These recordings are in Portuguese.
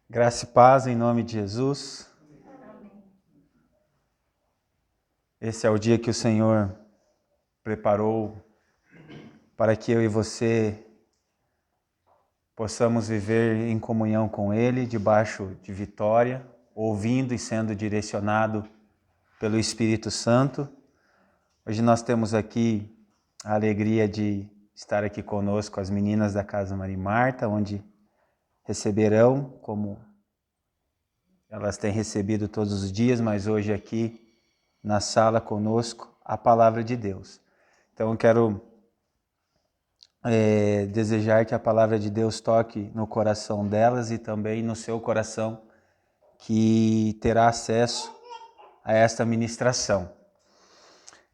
Graça e paz em nome de Jesus. Esse é o dia que o Senhor preparou para que eu e você possamos viver em comunhão com Ele, debaixo de vitória, ouvindo e sendo direcionado pelo Espírito Santo. Hoje nós temos aqui a alegria de estar aqui conosco as meninas da Casa Maria e Marta, onde receberão, como elas têm recebido todos os dias, mas hoje aqui na sala conosco, a palavra de Deus. Então eu quero desejar que a palavra de Deus toque no coração delas e também no seu coração, que terá acesso a esta ministração.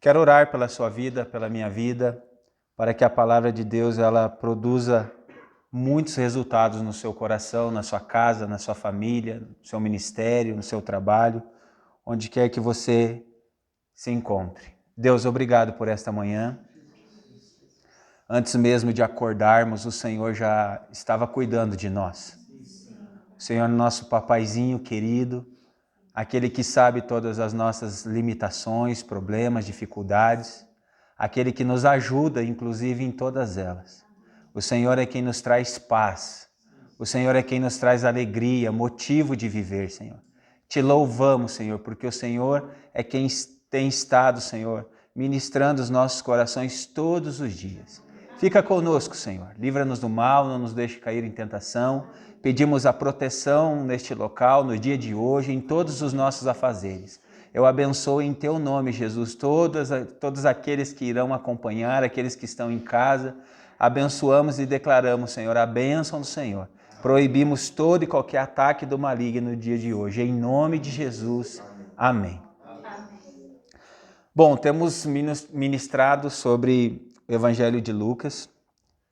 Quero orar pela sua vida, pela minha vida, para que a palavra de Deus ela produza muitos resultados no seu coração, na sua casa, na sua família, no seu ministério, no seu trabalho, onde quer que você se encontre. Deus, obrigado por esta manhã. Antes mesmo de acordarmos, o Senhor já estava cuidando de nós. O Senhor é nosso papaizinho querido, aquele que sabe todas as nossas limitações, problemas, dificuldades, aquele que nos ajuda, inclusive, em todas elas. O Senhor é quem nos traz paz. O Senhor é quem nos traz alegria, motivo de viver, Senhor. Te louvamos, Senhor, porque o Senhor é quem tem estado, Senhor, ministrando os nossos corações todos os dias. Fica conosco, Senhor. Livra-nos do mal, não nos deixe cair em tentação. Pedimos a proteção neste local, no dia de hoje, em todos os nossos afazeres. Eu abençoo em Teu nome, Jesus, todos aqueles que irão acompanhar, aqueles que estão em casa. Abençoamos e declaramos, Senhor, a bênção do Senhor. Proibimos todo e qualquer ataque do maligno no dia de hoje. Em nome de Jesus. Amém. Bom, temos ministrado sobre o Evangelho de Lucas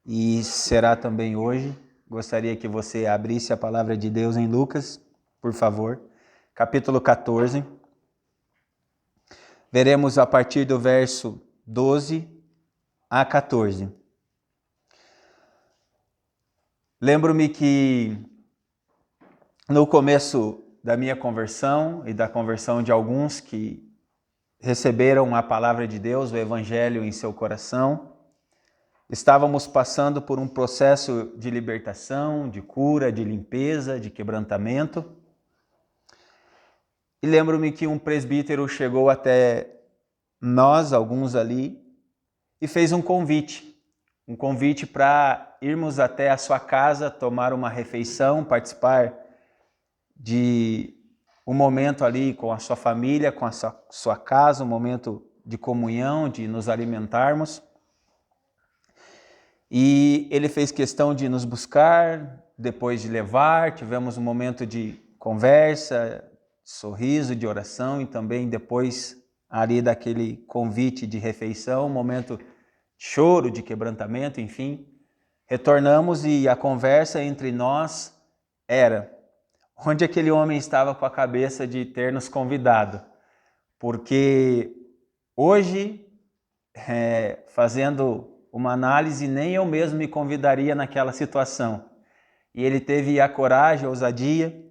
e será também hoje. Gostaria que você abrisse a palavra de Deus em Lucas, por favor, capítulo 14. Veremos a partir do verso 12 a 14. Lembro-me que no começo da minha conversão e da conversão de alguns que receberam a palavra de Deus, o Evangelho em seu coração, estávamos passando por um processo de libertação, de cura, de limpeza, de quebrantamento. E lembro-me que um presbítero chegou até nós, alguns ali, e fez um convite para irmos até a sua casa, tomar uma refeição, participar de um momento ali com a sua família, com a sua casa, um momento de comunhão, de nos alimentarmos. E ele fez questão de nos buscar, depois de levar, tivemos um momento de conversa, de sorriso, de oração e também depois ali daquele convite de refeição, um momento de choro, de quebrantamento, enfim. Retornamos e a conversa entre nós era: onde aquele homem estava com a cabeça de ter nos convidado? Porque hoje, fazendo uma análise, nem eu mesmo me convidaria naquela situação. E ele teve a coragem, a ousadia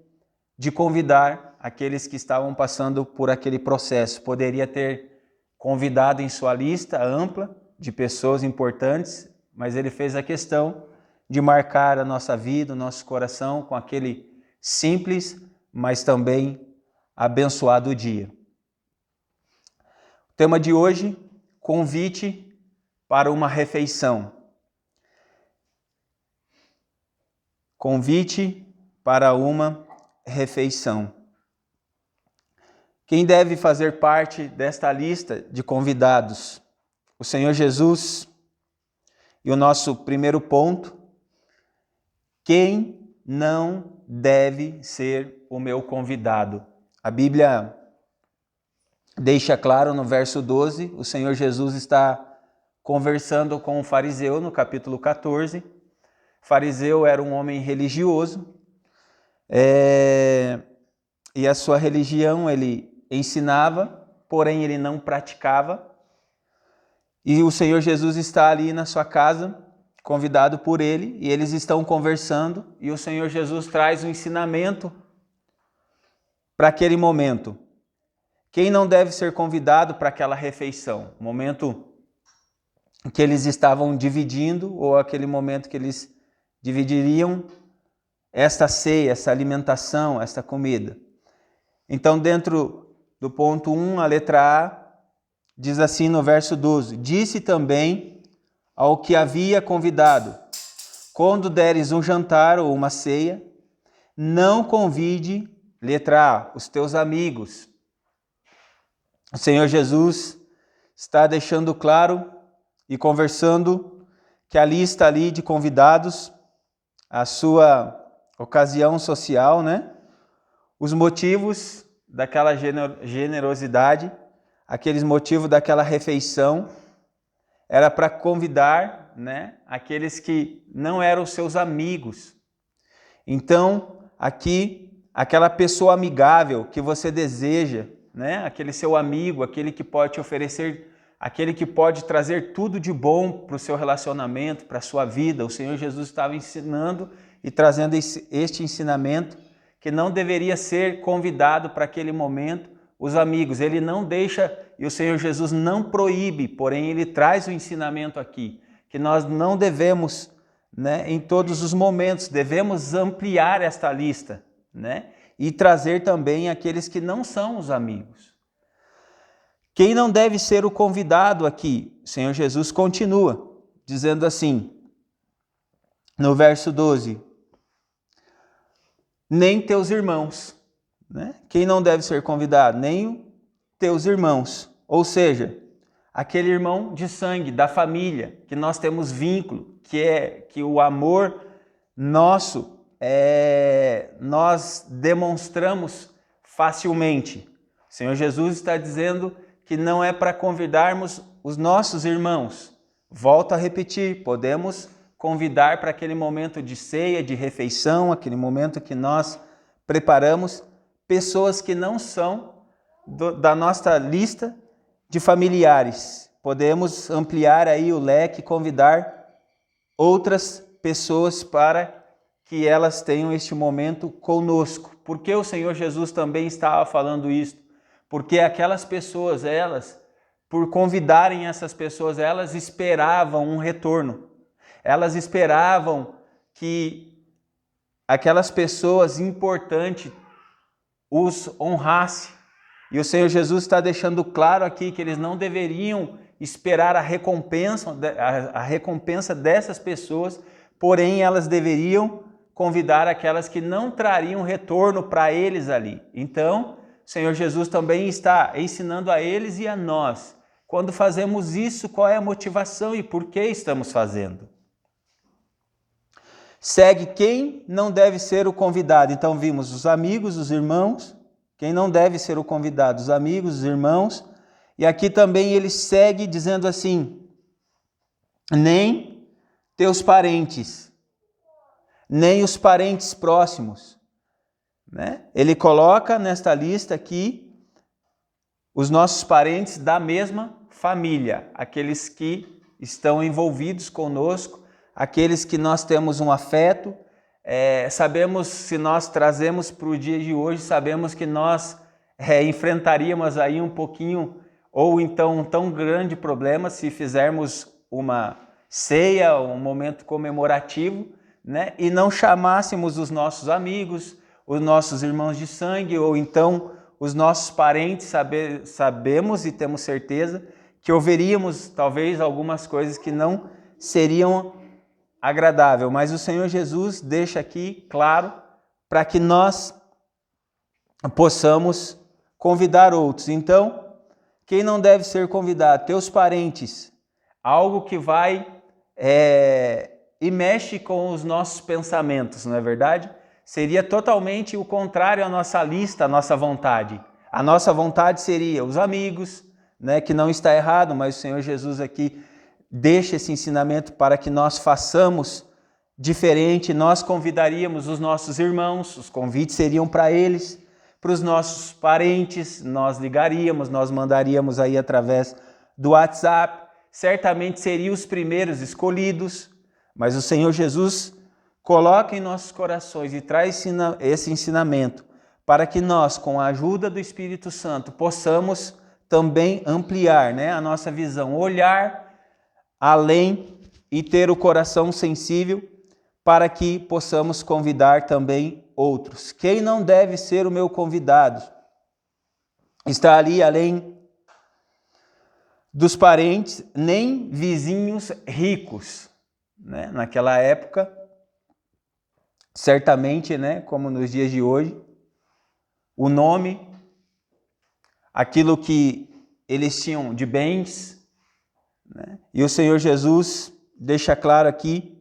de convidar aqueles que estavam passando por aquele processo. Poderia ter convidado em sua lista ampla de pessoas importantes, mas ele fez a questão de marcar a nossa vida, o nosso coração com aquele simples, mas também abençoado dia. O tema de hoje, convite para uma refeição. Convite para uma refeição. Quem deve fazer parte desta lista de convidados? O Senhor Jesus. E o nosso primeiro ponto: quem não deve ser o meu convidado? A Bíblia deixa claro no verso 12, o Senhor Jesus está conversando com um fariseu no capítulo 14. O fariseu era um homem religioso, e a sua religião ele ensinava, porém ele não praticava. E o Senhor Jesus está ali na sua casa, convidado por ele, e eles estão conversando, e o Senhor Jesus traz um ensinamento para aquele momento. Quem não deve ser convidado para aquela refeição? O momento que eles estavam dividindo, ou aquele momento que eles dividiriam esta ceia, essa alimentação, esta comida. Então, dentro do ponto 1, a letra A, diz assim no verso 12: disse também ao que havia convidado: quando deres um jantar ou uma ceia, não convide, letra A, os teus amigos. O Senhor Jesus está deixando claro e conversando que a lista ali de convidados, a sua ocasião social, né? Os motivos daquela generosidade, aqueles motivos daquela refeição, era para convidar, né, aqueles que não eram seus amigos. Então, aqui, aquela pessoa amigável que você deseja, né, aquele seu amigo, aquele que pode te oferecer, aquele que pode trazer tudo de bom para o seu relacionamento, para a sua vida. O Senhor Jesus estava ensinando e trazendo este ensinamento, que não deveria ser convidado para aquele momento os amigos. Ele não deixa, e o Senhor Jesus não proíbe, porém ele traz o ensinamento aqui, que nós não devemos, né, em todos os momentos, devemos ampliar esta lista, né, e trazer também aqueles que não são os amigos. Quem não deve ser o convidado aqui? O Senhor Jesus continua dizendo assim, no verso 12: nem teus irmãos, né? Quem não deve ser convidado? Nem teus irmãos, ou seja, aquele irmão de sangue, da família, que nós temos vínculo, que o amor nosso nós demonstramos facilmente. O Senhor Jesus está dizendo que não é para convidarmos os nossos irmãos. Volto a repetir, podemos convidar para aquele momento de ceia, de refeição, aquele momento que nós preparamos, pessoas que não são da nossa lista de familiares. Podemos ampliar aí o leque, convidar outras pessoas para que elas tenham este momento conosco. Por que o Senhor Jesus também estava falando isso? Porque aquelas pessoas, elas, por convidarem essas pessoas, elas esperavam um retorno. Elas esperavam que aquelas pessoas importantes os honrassem. E o Senhor Jesus está deixando claro aqui que eles não deveriam esperar a recompensa dessas pessoas, porém elas deveriam convidar aquelas que não trariam retorno para eles ali. Então, o Senhor Jesus também está ensinando a eles e a nós. Quando fazemos isso, qual é a motivação e por que estamos fazendo? Segue quem não deve ser o convidado. Então vimos os amigos, os irmãos. Quem não deve ser o convidado? Os amigos, os irmãos. E aqui também ele segue dizendo assim: nem teus parentes, nem os parentes próximos, né? Ele coloca nesta lista aqui os nossos parentes da mesma família, aqueles que estão envolvidos conosco, aqueles que nós temos um afeto. Sabemos, se nós trazemos para o dia de hoje, sabemos que nós enfrentaríamos aí um pouquinho, ou então um tão grande problema, se fizermos uma ceia, um momento comemorativo, né, e não chamássemos os nossos amigos, os nossos irmãos de sangue, ou então os nossos parentes. Sabemos e temos certeza que ouviríamos talvez algumas coisas que não seriam agradável, mas o Senhor Jesus deixa aqui claro para que nós possamos convidar outros. Então, quem não deve ser convidado? Teus parentes. Algo que vai e mexe com os nossos pensamentos, não é verdade? Seria totalmente o contrário à nossa lista, à nossa vontade. A nossa vontade seria os amigos, né, que não está errado, mas o Senhor Jesus aqui deixa esse ensinamento para que nós façamos diferente. Nós convidaríamos os nossos irmãos, os convites seriam para eles. Para os nossos parentes, nós ligaríamos, nós mandaríamos aí através do WhatsApp. Certamente seriam os primeiros escolhidos, Mas o Senhor Jesus coloca em nossos corações e traz esse ensinamento para que nós, com a ajuda do Espírito Santo, possamos também ampliar, né, a nossa visão, olhar além e ter o coração sensível para que possamos convidar também outros. Quem não deve ser o meu convidado? Está ali além dos parentes, nem vizinhos ricos, né? Naquela época, certamente, né, como nos dias de hoje, o nome, aquilo que eles tinham de bens, né? E o Senhor Jesus deixa claro aqui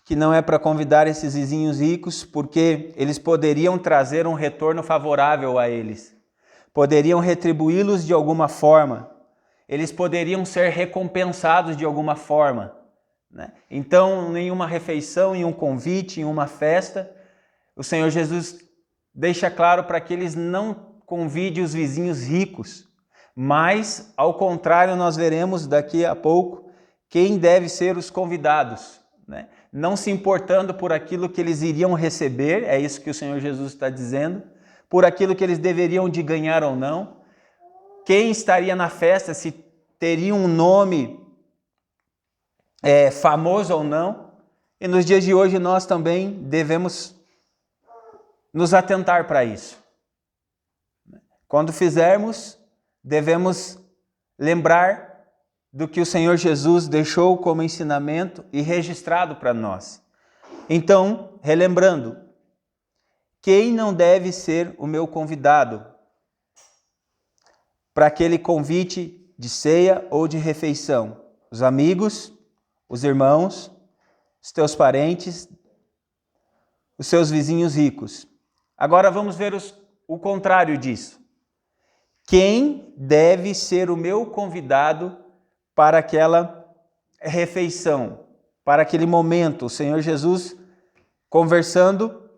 que não é para convidar esses vizinhos ricos, porque eles poderiam trazer um retorno favorável a eles, poderiam retribuí-los de alguma forma, eles poderiam ser recompensados de alguma forma, né? Então, em uma refeição, em um convite, em uma festa, o Senhor Jesus deixa claro para que eles não convidem os vizinhos ricos, mas, ao contrário, nós veremos daqui a pouco quem deve ser os convidados, né? Não se importando por aquilo que eles iriam receber, é isso que o Senhor Jesus está dizendo, por aquilo que eles deveriam de ganhar ou não, quem estaria na festa, se teria um nome famoso ou não, e nos dias de hoje nós também devemos nos atentar para isso. Quando fizermos, devemos lembrar do que o Senhor Jesus deixou como ensinamento e registrado para nós. Então, relembrando, quem não deve ser o meu convidado para aquele convite de ceia ou de refeição? Os amigos, os irmãos, os teus parentes, os seus vizinhos ricos. Agora vamos ver o contrário disso. Quem deve ser o meu convidado para aquela refeição, para aquele momento? O Senhor Jesus, conversando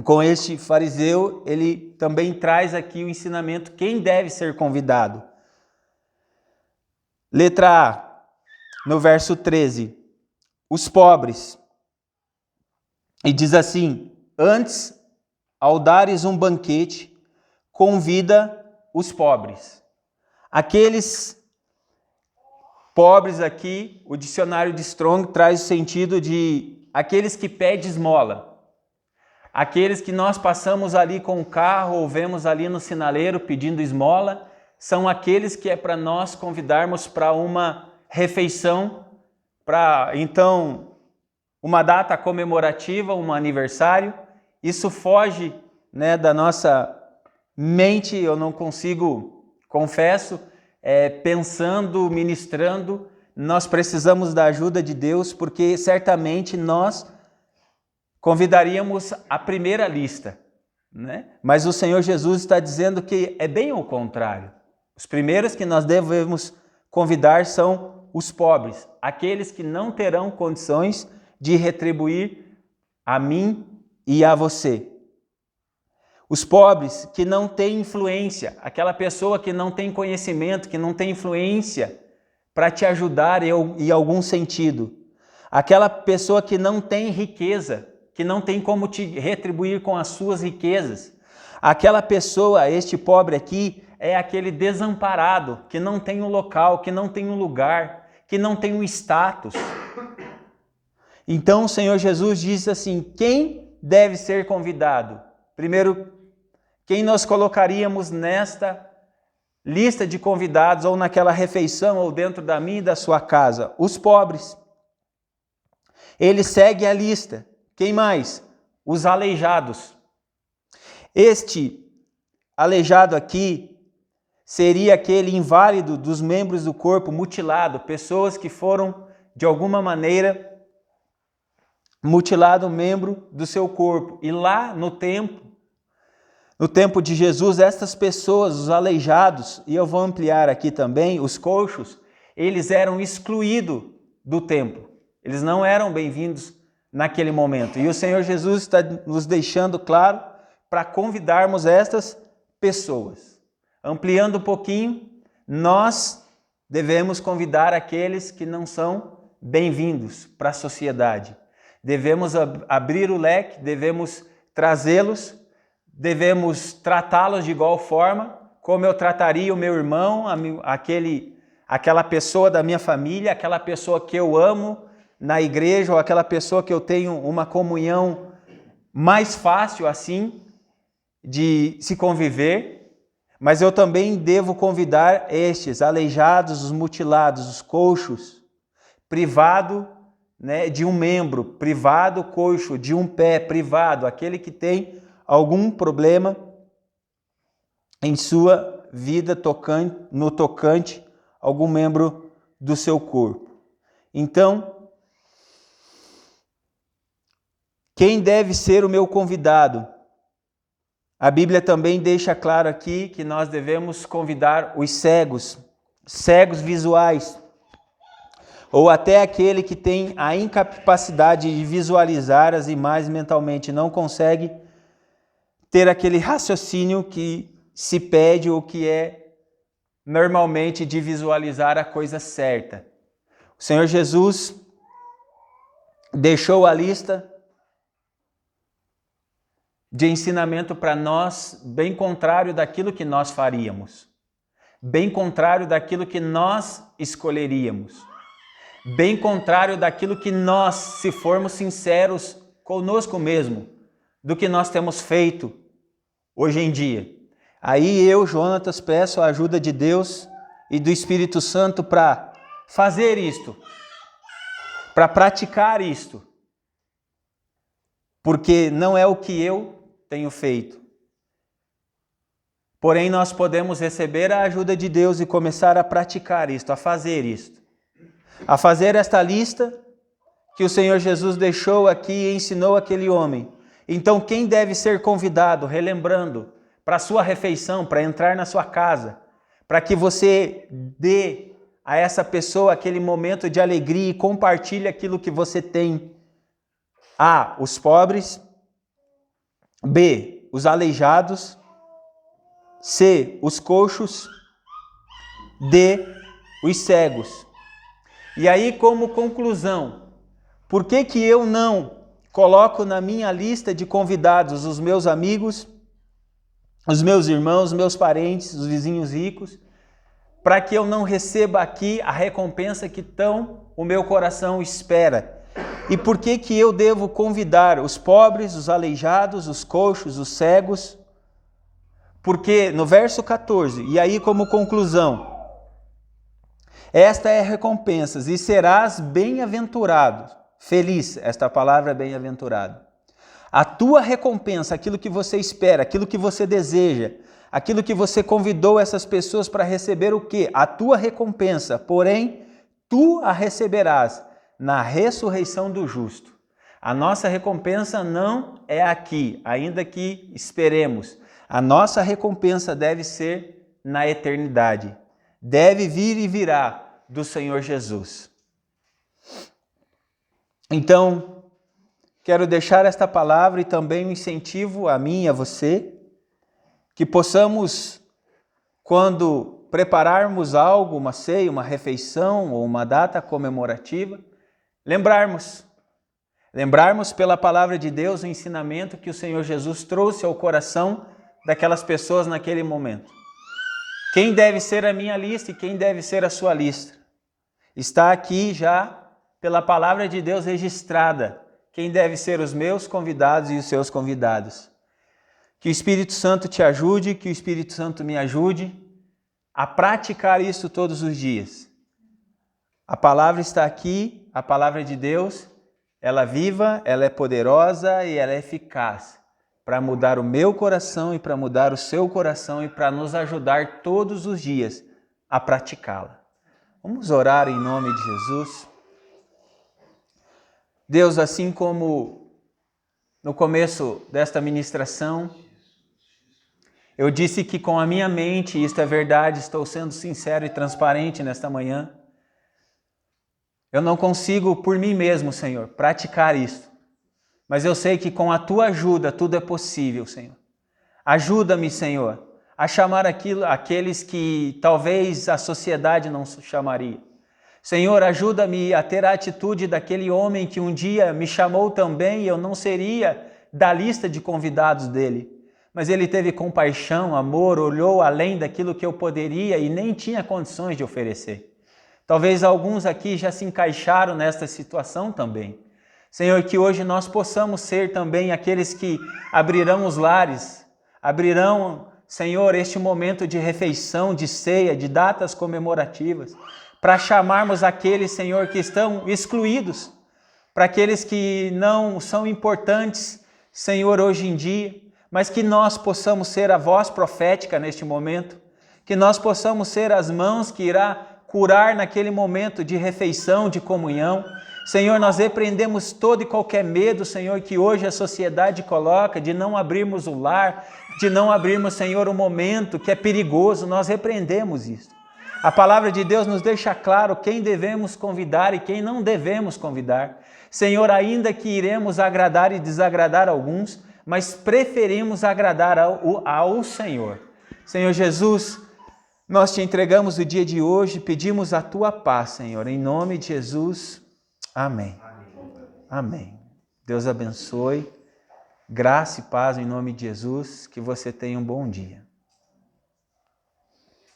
com este fariseu, ele também traz aqui o ensinamento, quem deve ser convidado. Letra A, no verso 13, os pobres. E diz assim: antes, ao dares um banquete, convida os pobres. Aqueles pobres aqui, o dicionário de Strong traz o sentido de aqueles que pedem esmola. Aqueles que nós passamos ali com o carro ou vemos ali no sinaleiro pedindo esmola, são aqueles que é para nós convidarmos para uma refeição, para então uma data comemorativa, um aniversário. Isso foge, né, da nossa mente, eu não consigo, confesso, pensando, ministrando, nós precisamos da ajuda de Deus, porque certamente nós convidaríamos a primeira lista, né? Mas o Senhor Jesus está dizendo que é bem o contrário. Os primeiros que nós devemos convidar são os pobres, aqueles que não terão condições de retribuir a mim e a você. Os pobres que não têm influência, aquela pessoa que não tem conhecimento, que não tem influência para te ajudar em algum sentido. Aquela pessoa que não tem riqueza, que não tem como te retribuir com as suas riquezas. Aquela pessoa, este pobre aqui, é aquele desamparado, que não tem um local, que não tem um lugar, que não tem um status. Então o Senhor Jesus diz assim, quem deve ser convidado? Primeiro, quem nós colocaríamos nesta lista de convidados, ou naquela refeição, ou dentro da minha e da sua casa? Os pobres. Ele segue a lista. Quem mais? Os aleijados. Este aleijado aqui seria aquele inválido dos membros do corpo, mutilado, pessoas que foram, de alguma maneira, mutilado o membro do seu corpo. E lá no tempo de Jesus, estas pessoas, os aleijados, e eu vou ampliar aqui também, os coxos, eles eram excluídos do templo. Eles não eram bem-vindos naquele momento. E o Senhor Jesus está nos deixando claro para convidarmos estas pessoas. Ampliando um pouquinho, nós devemos convidar aqueles que não são bem-vindos para a sociedade. Devemos abrir o leque, devemos trazê-los, devemos tratá-los de igual forma, como eu trataria o meu irmão, aquela pessoa da minha família, aquela pessoa que eu amo na igreja, ou aquela pessoa que eu tenho uma comunhão mais fácil assim de se conviver. Mas eu também devo convidar estes aleijados, os mutilados, os coxos, privado, né, de um membro, privado, coxo, de um pé, privado, aquele que tem algum problema em sua vida no tocante a algum membro do seu corpo. Então, quem deve ser o meu convidado? A Bíblia também deixa claro aqui que nós devemos convidar os cegos visuais, ou até aquele que tem a incapacidade de visualizar as imagens mentalmente, não consegue ter aquele raciocínio que se pede ou que é normalmente de visualizar a coisa certa. O Senhor Jesus deixou a lista de ensinamento para nós, bem contrário daquilo que nós faríamos, bem contrário daquilo que nós escolheríamos, bem contrário daquilo que nós, se formos sinceros conosco mesmo, do que nós temos feito hoje em dia. Aí eu, Jonatas, peço a ajuda de Deus e do Espírito Santo para fazer isto, para praticar isto, porque não é o que eu tenho feito. Porém, nós podemos receber a ajuda de Deus e começar a praticar isto, a fazer isto. A fazer esta lista que o Senhor Jesus deixou aqui e ensinou aquele homem. Então, quem deve ser convidado, relembrando, para a sua refeição, para entrar na sua casa, para que você dê a essa pessoa aquele momento de alegria e compartilhe aquilo que você tem. A, os pobres. B, os aleijados. C, os coxos. D, os cegos. E aí, como conclusão, por que eu não coloco na minha lista de convidados os meus amigos, os meus irmãos, os meus parentes, os vizinhos ricos, para que eu não receba aqui a recompensa que tão o meu coração espera? E por que eu devo convidar os pobres, os aleijados, os coxos, os cegos? Porque no verso 14, e aí como conclusão, esta é a recompensa, e serás bem-aventurado, feliz, esta palavra é bem-aventurado. A tua recompensa, aquilo que você espera, aquilo que você deseja, aquilo que você convidou essas pessoas para receber o quê? A tua recompensa, porém, tu a receberás na ressurreição do justo. A nossa recompensa não é aqui, ainda que esperemos. A nossa recompensa deve ser na eternidade. Deve vir e virá do Senhor Jesus. Então, quero deixar esta palavra e também um incentivo a mim e a você, que possamos, quando prepararmos algo, uma ceia, uma refeição ou uma data comemorativa, lembrarmos pela palavra de Deus o ensinamento que o Senhor Jesus trouxe ao coração daquelas pessoas naquele momento. Quem deve ser a minha lista e quem deve ser a sua lista? Está aqui já pela palavra de Deus registrada quem deve ser os meus convidados e os seus convidados. Que o Espírito Santo te ajude, que o Espírito Santo me ajude a praticar isso todos os dias. A palavra está aqui, a palavra de Deus, ela é viva, ela é poderosa e ela é eficaz para mudar o meu coração e para mudar o seu coração e para nos ajudar todos os dias a praticá-la. Vamos orar em nome de Jesus. Deus, assim como no começo desta ministração, eu disse que com a minha mente, isto é verdade, estou sendo sincero e transparente nesta manhã, eu não consigo por mim mesmo, Senhor, praticar isso. Mas eu sei que com a Tua ajuda tudo é possível, Senhor. Ajuda-me, Senhor, a chamar aqueles que talvez a sociedade não chamaria. Senhor, ajuda-me a ter a atitude daquele homem que um dia me chamou também e eu não seria da lista de convidados dele. Mas ele teve compaixão, amor, olhou além daquilo que eu poderia e nem tinha condições de oferecer. Talvez alguns aqui já se encaixaram nesta situação também. Senhor, que hoje nós possamos ser também aqueles que abrirão os lares, abrirão, Senhor, este momento de refeição, de ceia, de datas comemorativas, para chamarmos aqueles, Senhor, que estão excluídos, para aqueles que não são importantes, Senhor, hoje em dia, mas que nós possamos ser a voz profética neste momento, que nós possamos ser as mãos que irá curar naquele momento de refeição, de comunhão. Senhor, nós repreendemos todo e qualquer medo, Senhor, que hoje a sociedade coloca de não abrirmos o lar, de não abrirmos, Senhor, um momento que é perigoso. Nós repreendemos isso. A palavra de Deus nos deixa claro quem devemos convidar e quem não devemos convidar. Senhor, ainda que iremos agradar e desagradar alguns, mas preferimos agradar ao Senhor. Senhor Jesus, nós te entregamos o dia de hoje, pedimos a tua paz, Senhor, em nome de Jesus. Amém. Amém. Deus abençoe. Graça e paz em nome de Jesus. Que você tenha um bom dia.